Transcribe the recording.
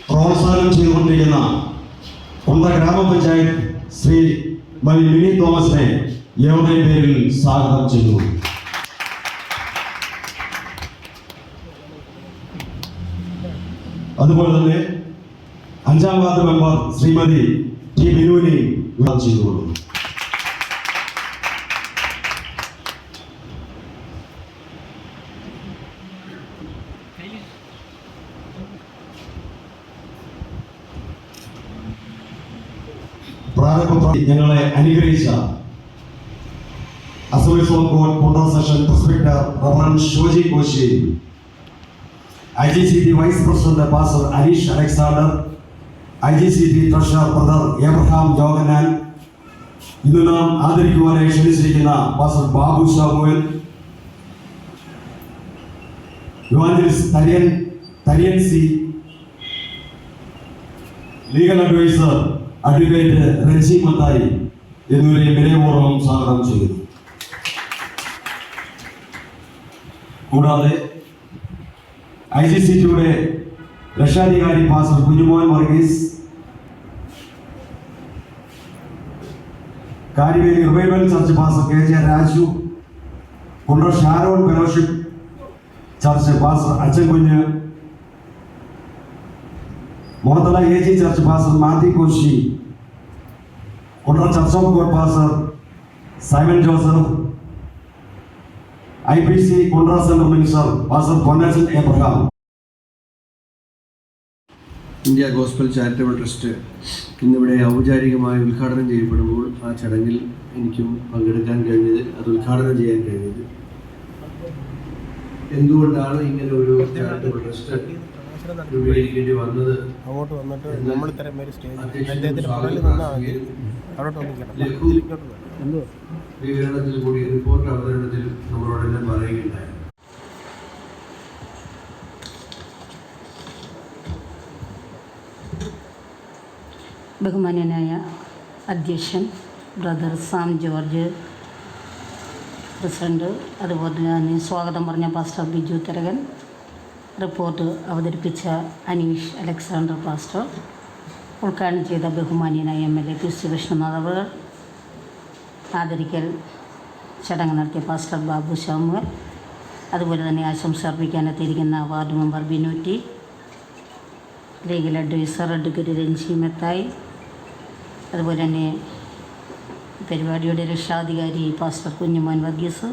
പ്രോത്സാഹനം ചെയ്തുകൊണ്ടിരിക്കുന്ന കുണ്ട ഗ്രാമപഞ്ചായത്ത് ശ്രീ മിനി തോമസിനെ ഏവരുടെയും പേരിൽ സ്വാഗതം ചെയ്യുന്നു. അതുപോലെ തന്നെ 5ാം വാർഡ് മെമ്പർ ശ്രീമതി ടി ബിനുവിനെ വിവാദം ചെയ്തുകൊള്ളുന്നു. ഞങ്ങളെ അനുഗ്രഹിച്ച അസംബ്ലീസ് ഓഫ് ഗോഡ് കോൺട്രാ section presbyter reverend Shoji Koshy, IGCT vice president pastor Aneesh Alexander, IGCT treasurer brother Abraham Johannan, ഇന്ന് നാം ആദരിക്കുവാനായി ക്ഷണിച്ചിരിക്കുന്ന pastor Babu Samuel, evangelist Thariyan C, legal adviser advocate Reji Mathai എന്നിവരെ വിനയപൂർവ്വം സ്വാഗതം ചെയ്യുന്നു. കൂടാതെ IGCTയുടെ രക്ഷാധികാരി പാസ്റ്റർ കുഞ്ഞുമോൻ വർഗീസ്, കാര്യവേലി revival church pastor KJ Raju, Kundara Sharon fellowship church pastor അച്ഛൻ കുഞ്ഞ്, മോർത്തല AG church pastor Mathew Koshy, Kundara church of God pastor Simon Joseph, IPC Kundara centre minister pastor Ponnachan Abraham. India gospel charitable trust ഇന്നിവിടെ ഔപചാരികമായി ഉദ്ഘാടനം ചെയ്യപ്പെടുമ്പോൾ ആ ചടങ്ങിൽ എനിക്കും പങ്കെടുക്കാൻ കഴിഞ്ഞത്, അത് ഉദ്ഘാടനം ചെയ്യാൻ കഴിഞ്ഞത്. എന്തുകൊണ്ടാണ് ഇങ്ങനെ ഒരു ചാരിറ്റബിൾ ട്രസ്റ്റ് രൂപീകരിക്കേണ്ടി വന്നത് വിവരണത്തിൽ കൂടി റിപ്പോർട്ട് അവതരണത്തിൽ നമ്മളോടെല്ലാം പറയുകയുണ്ടായി. ബഹുമാന്യനായ അധ്യക്ഷൻ ബ്രദർ സാം ജോർജ്, പ്രസിഡന്റ്, അതുപോലെ തന്നെ സ്വാഗതം പറഞ്ഞ പാസ്റ്റർ ബിജു തരകൻ, റിപ്പോർട്ട് അവതരിപ്പിച്ച അനീഷ് അലക്സാണ്ടർ പാസ്റ്റർ, ഉദ്ഘാടനം ചെയ്ത ബഹുമാന്യനായ MLA പി സി വിഷ്ണുനാഥ് അവർ, ആദരിക്കൽ ചടങ്ങ് നടത്തിയ പാസ്റ്റർ ബാബു സാമുവൽ, അതുപോലെ തന്നെ ആശംസ അർപ്പിക്കാനെത്തിയിരിക്കുന്ന ward member Binu T, legal adviser advocate Ranji Mathai, അതുപോലെ തന്നെ പരിപാടിയുടെ രക്ഷാധികാരി പാസ്റ്റർ കുഞ്ഞുമോൻ വർഗീസ്,